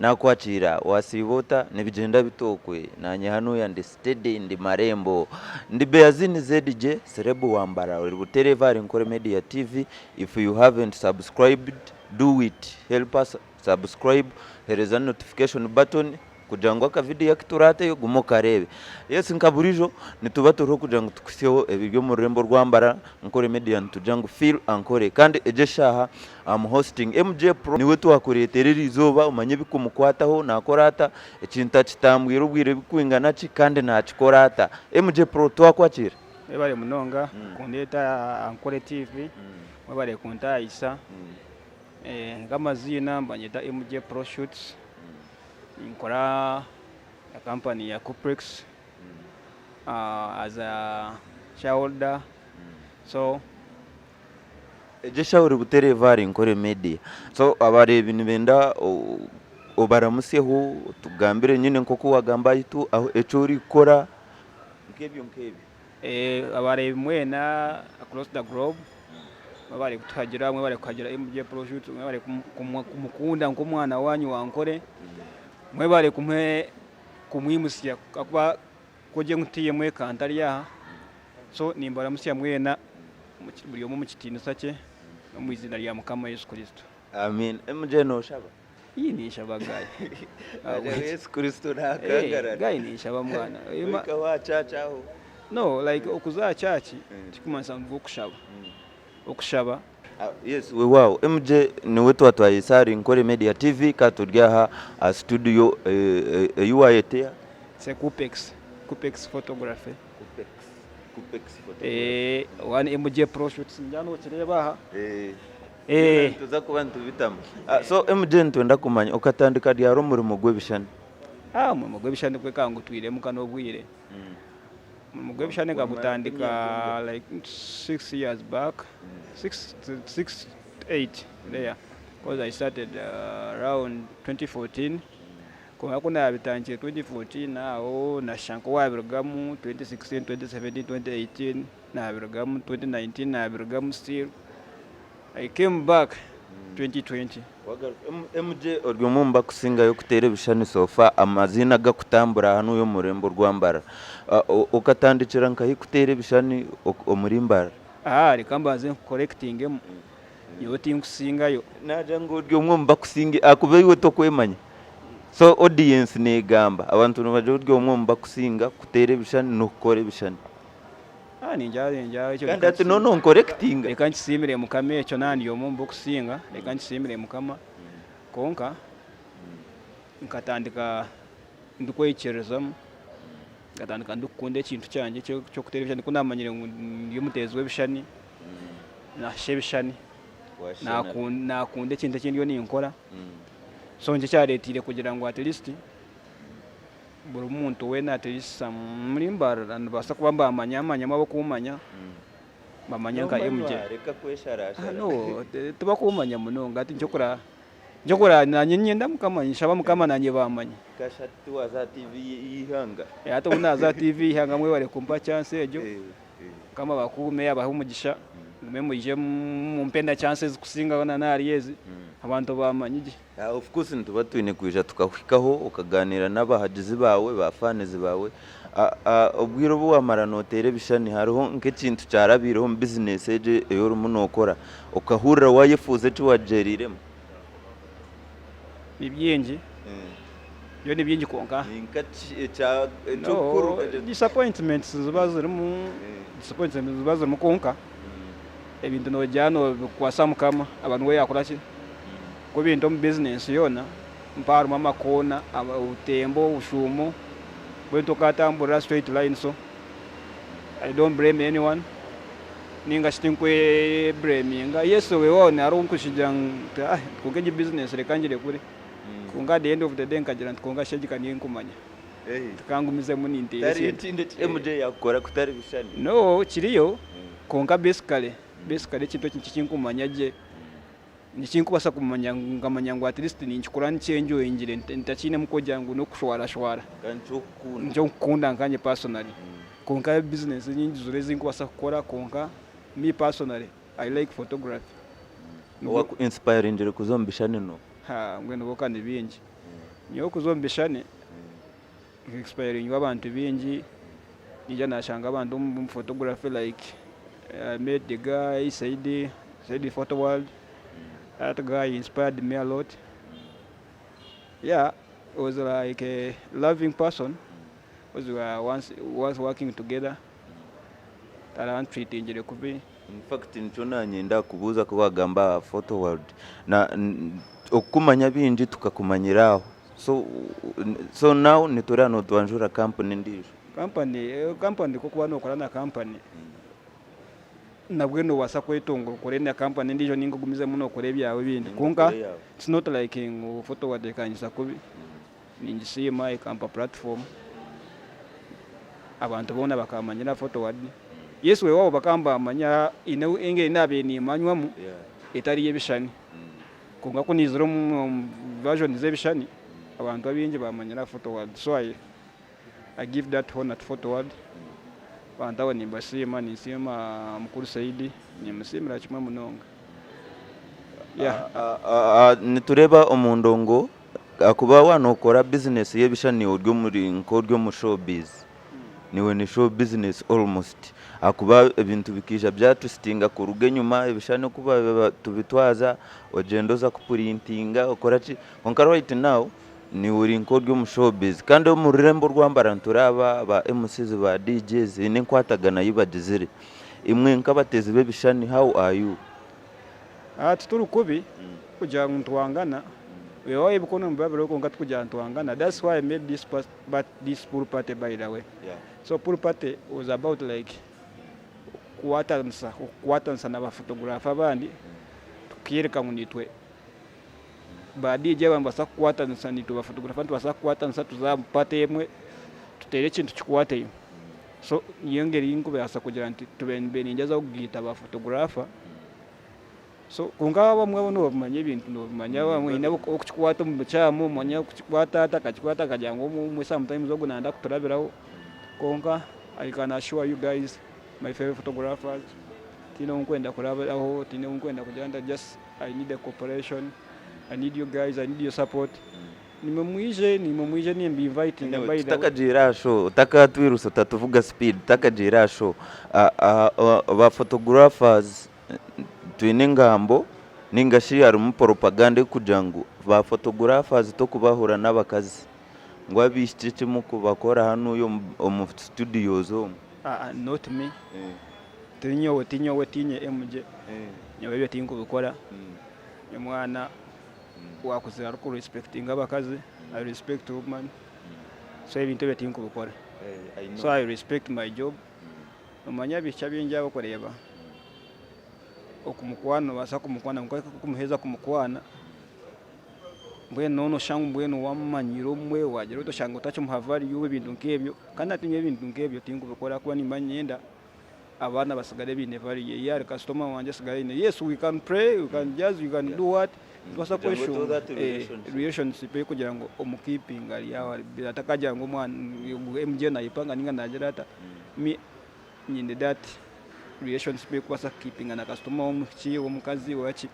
nakwachira wasibota nibigenda bitokwe nanye hano ya ndi steady ndi marembo ndi Beazine ZJ Celeb wa Mbarara uri butereva NKORE Media TV. If you haven't subscribed, do it. Help us subscribe. Here is a notification button kujangwa ka video yakiturate yo gumokarebe. Yes nkaburijo nituba turo kujangu tukuseho ebiryo mu rembo rwambara NKORE Media tujangu feel Ankole kandi ejeshaha am hosting MJ Pro niwe twakureterera izoba umanye bikumukwataho nakorata ekinta kitambwira ubwire bikwingana ki kandi nakikorata MJ Pro twakwakira ebale munonga kundeta Ankole TV wabale kunta isa ngamazina mbanyita MJ Pro Shoots nkora a company ya Complex as a shareholder. So ejesha uri butereva NKORE Media. So abareba nibenda obaramuseho tugambire nyine nkoko wagamba yitu aho eco uri kora nkebyo abareba mwena across the globe bari kutuhagira mwe bari kuhagira MJ Pro Shoot mwe bari kumukunda nkomwana wanyu wa Ankole mwe bari kumwimusya akuba koje ngutiye mwe kantari ya. So nimbara musya mwena buri mu kitino sake mu izina rya Mukama Yesu Kristo. Amen. MJ no shaba iyi ni shaba gayi Yesu Kristo nakangara gayi ni shaba mwana wika wa chacha aho no like okuza chachi tikumansa mvuko kushaba okushaba. Yes we wow MJ ni wetu watwayisari NKORE Media TV katuryaha a studio UIT c'est Coupex photography Coupex photography one MJ Pro Shoots njano kireba ha tuza kubantu bitama. So MJ ntwenda kumanya ukatandika ryaro muri gwebishani mu gwebishani kwe kangu twire mukano bwire mu gwebishani ngabutandika like 6 years back 8 there because I started around 2014 kuna bitangiye 2014 nao na shanko wabirgamu 2016 2017 2018 na birgamu 2019 na birgamu still I came back 2020. MJ oryomumba kusinga yo kutere bishani sofa amazina gakutambura hano yo murembo rwambara ukatandikira nkayi kutere bishani omuri Mbarara rikambaze correcting yo tinkusinga yo naje ngo oryomumba kusinga akube iwe to kwemanya. So audience ne gamba abantu no baje oryomumba kusinga kutere bishani no kore bishani ninjya icyo kandi ati no correcting reka nkisimire Mukama ecyo nandi yo mumba kusinga reka nkisimire Mukama konka nkatandika ndukwekerezamo ngatandika ndukunde ikintu cyanje cyo kutera bishani kunamanyire yo mutezwe bishani na shebishani nakunde ikintu kindi yo ninkora. So nje cyaretire kugira ngo at least buri muntu we na at least muri Mbarara basa kuba bamanya mabo kumanya bamanya nka MJ reka kwesharasha no tuba kumanya munonga ati njokora nanye nyenda mukamanyisha Mukama nanye bamanya kashati wa za TV ihanga hata una za TV ihanga mwe bari kumpa chance ejo kama bakume abahumugisha muje mumpenda chances kusinga na nariyezi abantu bamanyije. Of course ntuba twine kwija tukahikaho ukaganira n'abahagizi bawe bafanizi bawe ubwiro bwo wamara notere bishani hariho nk'ikintu cyarabireho mu business eje eyo rumunokora ukahurira wayifuze cyo wajeriremo ibyingi yo ni byingi konka inkati cha cukuru disappointments zibazo mu konka ebintu no jano kwasa Mukama abantu we yakora ki ko bintu mu business yona mparu mama kona utembo ushumo bwento katambura straight line. So I don't blame anyone ninga stinkwe blaming yeso we wona ari unkushijang kugeje business rekangire kuri kunga the end of the day nkagira nkunga shejika ninkumanya tukangumize muninte tari tinde MJ yakora kutari bishani no kiriyo kunga basically kintu kinkumanya je nikinkubasa kumanya ngamanya ngo at least ninchikura ncyenjo ingire ntakine mukojya ngo no kushwara njo kunda nkanye personally konka business nyingi zure zinkubasa gukora konka me personally I like photography no inspiring ndire kuzombishane no ngweno bokane bingi nyo kuzombeshane expiring abantu bingi nija nashanga abantu mu photography like I met the guy Said Photo World. That guy inspired me a lot. Yeah, it was like a loving person. Was was working together. Treating the kubi. In fact nchona nyenda kubuza kwa Gamba Photo World na okumanya bingi tukakumanyiraho. So now nitora no twanjura company ndijo. Company kuko no korana company. Nabwe no wasa kwetongo korena company ndijo ningo gumize muno kore byawe bindi. Kunka it's not like in Photo World kanyisa kubi. Ninjisima ikampa platform. Abantu bona bakamanyira Photo World. Yesu we wabo bakamba amanya ine nabe ni manywamu etari yebishani. Kunga kunizero mu version zebishani. Abantu abingi bamanyira Photo World. So I give that honor to Photo World. Bantawa ni basima ni sima mukuru Saidi ni musimira kimwe munonga. Yeah. Nitureba omundongo akuba wanokora business yebishani uryo muri nkoryo mu showbiz. Niwe ni show business almost. Akuba ibintu bikija byatustinga ku ruge nyuma ibishani kuba tubitwaza ogendo za kuprintinga okora ki konka right now ni uri nkoryo mu showbiz kandi mu rurembo rwambara nturaba ba MCs ba DJs ine kwatagana yibadizire imwe nkabatezi bebishani. How are you? Tuturu kubi kuja ntwangana wewe ibikono mbabiro ko ngatukuja ntwangana. That's why I made this pool party by the way. Yeah. So pool party was about like kuwatansa na photographer bandi tukireka munitwe ba DJ bambasa kuwatansa nitu ba photographer twasa kuwatansa tuzampate yemwe tutere kintu kikwate. So yengeri inko byasa kugira nti tubenbe ninjaza kugita ba photographer. So kunga bamwe bono bamanye ibintu no bamanya bamwe inabo okukikwata mu cyamo manya okukikwata atakakikwata kajango mu sometimes ogunanda kuturabiraho konka. I can assure you guys my favorite photographers tino unkwenda kurabaho tino unkwenda kujanda just I need a cooperation. I need you guys, I need your support. Nimemwije ni invite by the takajira show takatwiruso tatuvuga speed takajira show ba photographers twinengambo ningashi ari mu propaganda kujangu ba photographers to kubahura n'abakazi ngo abishyice mu kubakora hano yo mu studios zo. Not me. Tinye MJ. Nyawe byo tinko bikora. Nyamwana wakuze ari ku respecting abakazi. I respect woman. So ibintu byo tinko bikora. So I respect my job. Umanya bicha binjya bakoreba. Okumukwana basa kumukwana kumuheza kumukwana. Mbwe nono shangu mbwe no wamanyiro mwe wagero to shango tacho muhavari yuwe bintu nkebyo kandi atinye bintu nkebyo tingo bikora kuba nimanyenda abana basigare bine vari yari customer wanje sigare ne. Yes, we can pray, we can just, you can do what basa question relationship kugira ngo omukeeping ali yawa atakagira ngo mwana MJ na ipanga ninga najerata mi nyinde that relationship kwasa keeping na customer omuchi omukazi wachi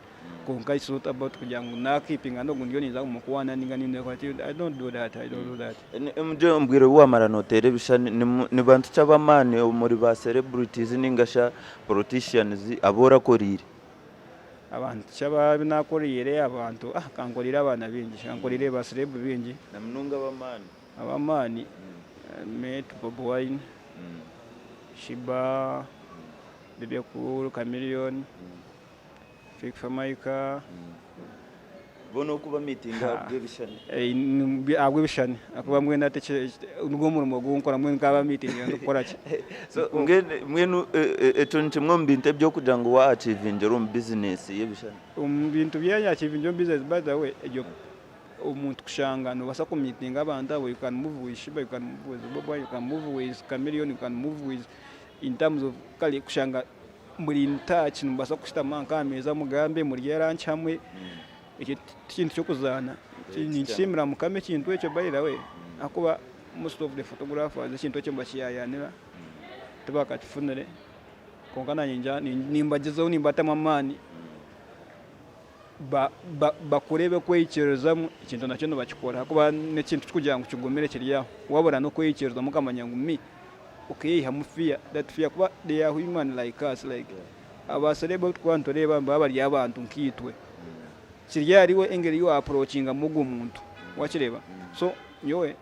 konka is not about kugira ngo na keeping no ngiyo niza kumukwana ninga ninde kwati. I don't do that. MJ mbwire wa marano television ni bantu cy'abamane muri ba celebrities ningasha politicians abora korire abantu cyaba binakorire abantu kankorira abana bingi kankorire ba celeb bingi namnunga abamani met Bob Wine Shiba Bebe Cool Chameleon Fake Famaika bono kuba meeting abwebishani abwebishani akuba mwe nateke nugo murimo gunkora mwe nkaba meeting ngakora ki. So mwenu etonche mwombinte byo kugira ngo wa achieve njero mu business yebishani bintu bya achieve njero business. By the way ejo umuntu kushanga no basa ku meeting abantu abo, you can move with Shiba, you can move with Bobo, you can move with Chameleon, you can move with in terms of kali kushanga muri in touch nubasa kushitama nkameza mugambe muri yaranch hamwe ikintu cyo kuzana nshimira mukame kintu ecyo. By the way akuba most of the photographers ikintu cyo mbashiyanira tubaka tufunere konkana nyinja nimbagezeho nimbata mamani bakurebe kweyikerezamo ikintu nacyo ntibakikora kuba n'ikintu kugira ngo kigomere kiryaho wabona no kweyikerezamo ukamenya ngo mi ukiyihamu fear that fear kuba they are human like us like abaselebo twantoreba bari abantu nkitwe kirya ariwe engeri yo approachinga mugu muntu wakireba so yowe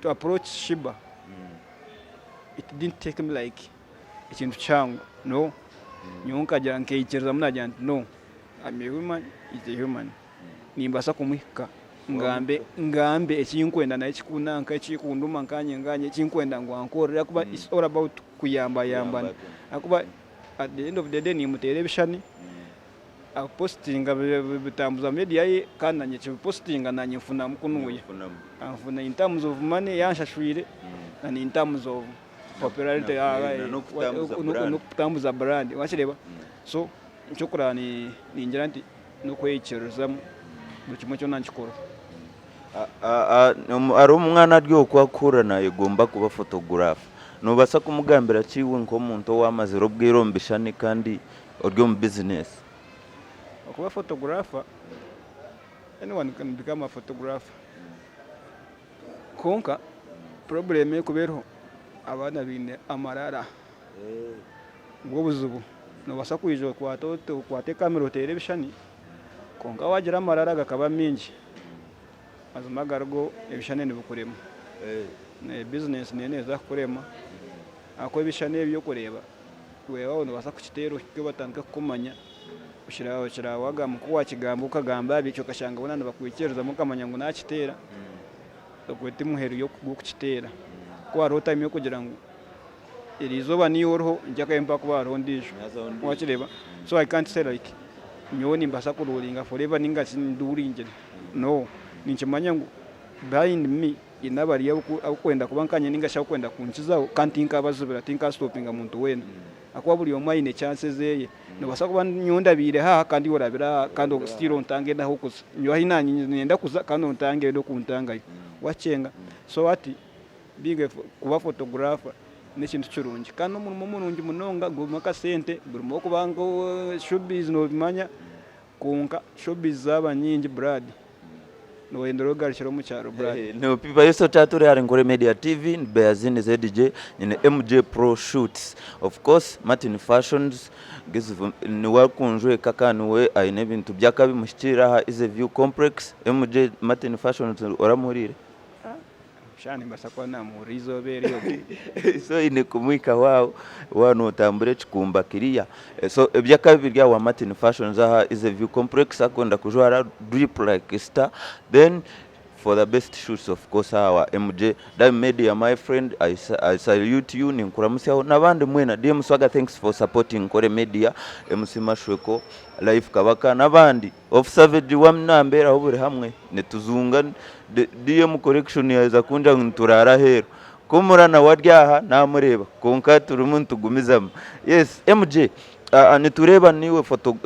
to approach Shiba it didn't take me like ikintu changu no nyonka jya nkeyikereza munajya no I'm a human is a human nimbasa kumwika ngambe ekinkwenda na ekikunanka ekikunduma nkanye ekinkwenda ngo Ankole kuba it's all about kuyamba akuba at the end of the day ni mutere bishani a posting bitambuza media ye kana nye posting na nyifuna mukunuye afuna in terms of money yanshashwire and in terms of popularity no kutambuza brand wachireba so nchokora ni njira nti no kweyikerezamo bukimwe cyo nankikora ari umwana ryo kwakura naye gomba kuba photographer nubasa kumugambira ciwe nko muntu wamaze robwirombishani kandi uryo mu business kuba photographer anyone can become a photographer konka problem ye kubero abana bine amarara ubwo buzubu nubasa kwijo kwate kamera television konka wagira amarara gakaba mingi azumagargo ebishane nibukurema ne business neza kurema ako ebishane byo kureba wewe unubasa kukitero kibatandika kumanya ushira waga mkuwa kigambo ukagamba bico kashanga bonana bakwikereza mukamanya ngo nakitera okwete muheru yo kugukitera kwa rota imyo kugira ngo irizoba niyorho njaka empa kuba rondisho wakireba so I can't say like nyoni mbasa kurulinga forever ninga sindurinje no ninchimanya ngo behind me inabari yakwenda kubankanye ninga shakwenda kunchizaho kantinka bazubira tinka stoppinga muntu wena akwa buli omwine chances zeye nobasa kuba nyonda bire ha kandi orabira kandi still ontange naho kuza nyo hina nenda kuza kandi ontange ndo kuntanga wachenga so ati bige kuba photographer n'ikintu cyurungi kandi umuntu murungi munonga gumaka sente buri mo kubango showbiz no bimanya kunka showbiz zaba nyingi brad no endoro garishiro mu cyaro brad no pipa yeso tature ari NKORE Media TV Beazine ZDJ ni MJ Pro Shoots of course Martin Fashions ni wakunjwe kakaniwe ayine bintu byakabi mushikira ha is a view complex MJ Martin Fashions oramurire shani basakwa na murizo beri so ine kumwika wao wano tambure chikumba kiriya so ebyakabiri ya wa Martin Fashions aha is a view complex akonda kujwara drip like star then for the best shoots of course our MJ that media my friend I salute you ni nkuramusyaho nabandi mwena DM Swaga thanks for supporting NKORE Media MC Mashweko live kabaka nabandi of savage wamnambera obure hamwe netuzunga DM correction yaza kunja nturara hero kumurana waryaha namureba konka turumuntu gumizamo yes MJ nitureba niwe foto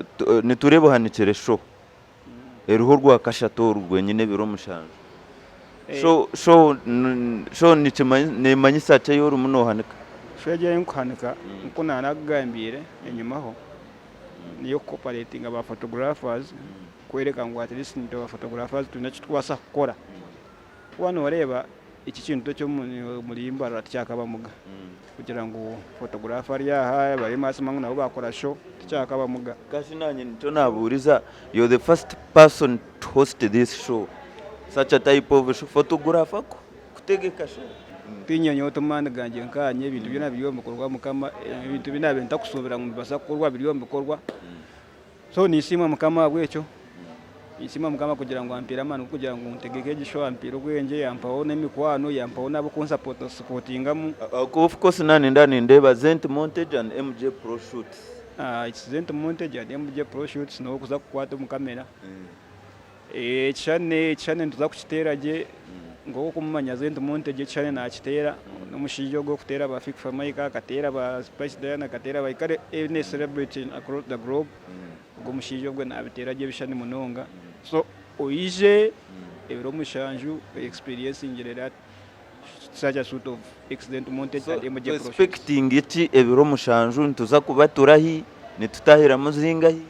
nitureba hanikere show eruho rwa kashato rwenyine biro mushanje so nimanyisa cyo yoro muno hanika shege yankuhanika nkuna nagambire enyumaho niyo cooperating aba photographers kwereka ngo at least ndo photographers tunachitwasa kukora wano wareba iki kintu cyo muri Mbarara cyakabamuga kugira ngo photographer yaha bari masimanga nabo bakora show cyakabamuga kashi nanye nto naburiza you're the first person to host this show such a type of photographer kutegeka show pinyonyo tumana ganje nkanye ibintu byo nabiyo mukorwa mukama ibintu binabe ntakusubira mu basa kurwa biriyo mukorwa so nisima mukama bwecho isima mukama kugira ngo ampira amana kugira ngo ntegeke gisho ampira ubwenge yampaho n'emikwano yampaho nabo kunsupport supportingamu of course nani ndani ndeba Zent Montage and MJ Pro Shoots it's Zent Montage and MJ Pro Shoots no kuza kukwata mu kamera chane ntuza kukiteraje ngo kumanya Zent Montage chane na kitera n'umushijo go kutera ba Fik Famika katera ba Spice Diana katera ba ikare any celebrity across the globe ngo mushijo gwe nabiteraje bishani munonga so oije ebiro mushanju experience ingerera such a sort of accident Montage and MJ Pro expecting iti ebiro mushanju ntuza kubaturahi nitutahira muzinga hi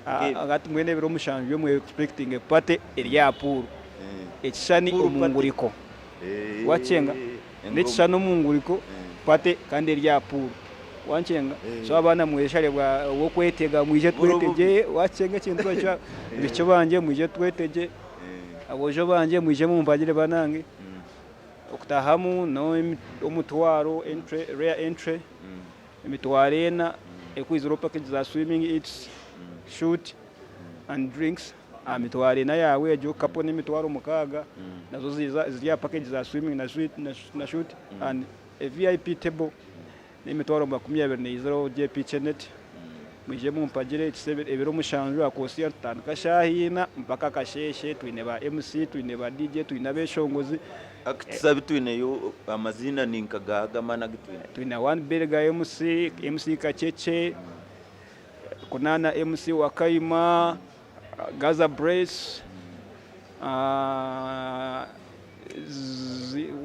agati mwene biro mushanju mwe expecting pate eryapuru ekishani omunguriko wachenga nekishani omunguriko pate kandi eryapuru wanchenga so abana mweshale bwa wokwetega mwije tweteje wachenga kintu cyo bicho banje mwije tweteje abojo banje mwije mumpagire banange okutahamu no omutwaro entry rare entry emitwarena ekwizero package za swimming eats shoot and drinks amitwarena yawe ejo kapo nemitwaro mukaga nazo ziriya package za swimming na shoot and a VIP table nemitwaro 20 JP Chenet mwije mumpagire ekisebe ebiro mushanju akosiya tankashahina mpaka kasheshe twine ba MC twine ba DJ twine beshongozi akitsabi twine yo amazina ninkagaga mana twine one berga MC kacheche kunana MC wakaima Gaza Brace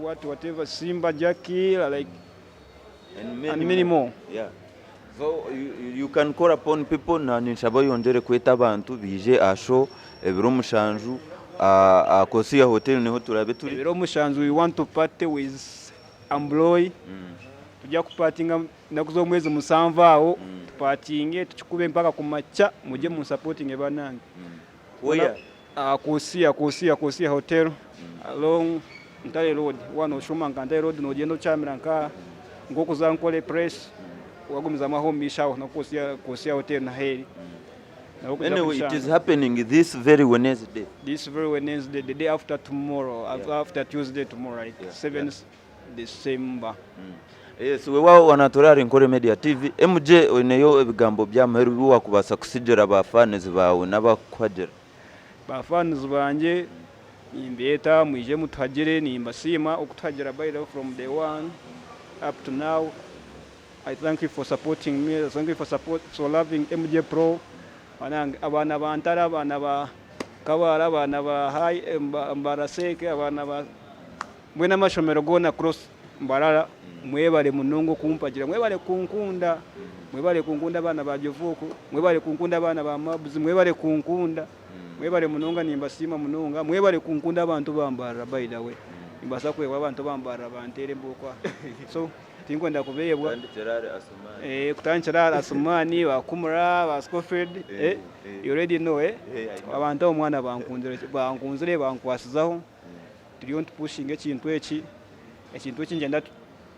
whatever Simba Jackie like and many more. Yeah. So you can call upon people na nishaba yongere kweta abantu bije asho ebiro mushanju Kosiya hotel niho turabe turi ebiro mushanju we want to party with Ambloy tujya kupatinga nakuzo mwezi musanva aho tupatinge tukube mpaka kumacha muje mu supporting ebanange oya Kosiya hotel along Ntale road one Oshuma Ntale road no gendo chamiranka ngoko za Ankole press wagumiza mahomisha na Kosiya hotel na heri. Anyway, it is happening this very Wednesday. The day after tomorrow, after Tuesday tomorrow, right? 7th December. Yes, we wanatorari NKORE Media TV. MJ oneyo ebigambo by'amaheru wakubasa kusijera ba fans bawe n'abakwagera. Ba fans banje imbeta mwije mutagire nimbasima okutagera by the from day one up to now. I thank you for supporting me. Thank you for loving MJ Pro. Abana bantara abana ba kabara abana ba hai Mbaraseke abana ba mwena mashomero gona cross Mbarara mwebale munongo kumpagira mwebale kunkunda abana ba Jovuku mwebale kunkunda abana ba Mabuzi mwebale kunkunda mwebale munonga nimbasima munonga mwebale kunkunda abantu bambara by the way imbasa kwe abantu bambara bantere mbokwa so tinkwenda kubeyebwa kutanchara Asumani bakumura ba Scofield you already know abantu omwana bankunzire bankwasizaho turiyo pushing ekintu eki ngenda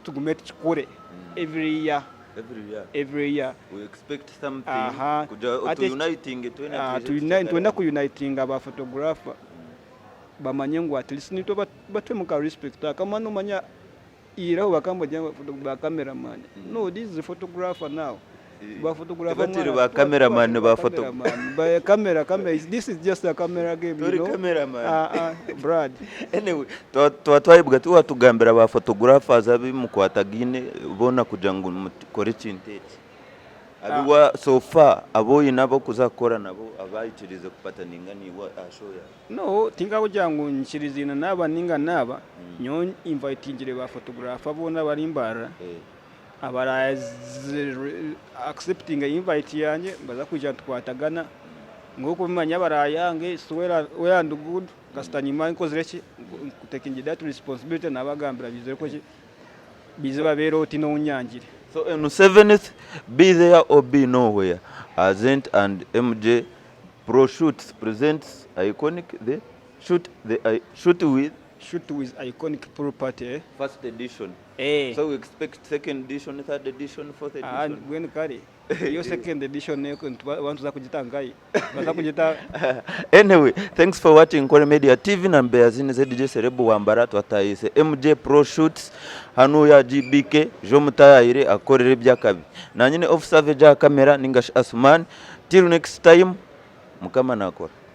tugume tukore every year we expect something to uniting twenda ku uniting aba photographer bamanye ngo at least nito batwe muka respect kama no manya iraho bakamboje ba cameraman no this is a photographer now ba photographer ba cameraman ba camera this is just a camera game you know cameraman Brad anyway twatwayibwa tuwatugambira ba photographers abi mukwatagine bona kuja ngo mukore cintete abiwa so far aboyi nabo kuzakora nabo abayikirize kupata ninga niwa ashoya no tinga kugira ngo nkirizina naba ninga naba nyo invitingire ba photographer bona bari Mbarara abara accepting invite yanje baza kuja twatagana ngoko bimanya barayange swera we and good kastanyima nkozireki taking that responsibility nabagambira bizere ko bize babero tino unyangire. So on 7th, be there or be nowhere. Azent and MJ Pro Shoots presents iconic shoot with iconic property. First edition. So we expect second edition, third edition, fourth edition. And when carry your second edition want to kujitangai. Kujita. Anyway, thanks for watching NKORE Media TV na Beazine ZJ Celeb Wambara twatayise MJ Pro Shoots hano ya GBK jo mutayire akorere byakabi. Na nyine officer veja camera ningash Asman. Till next time mukama nakora.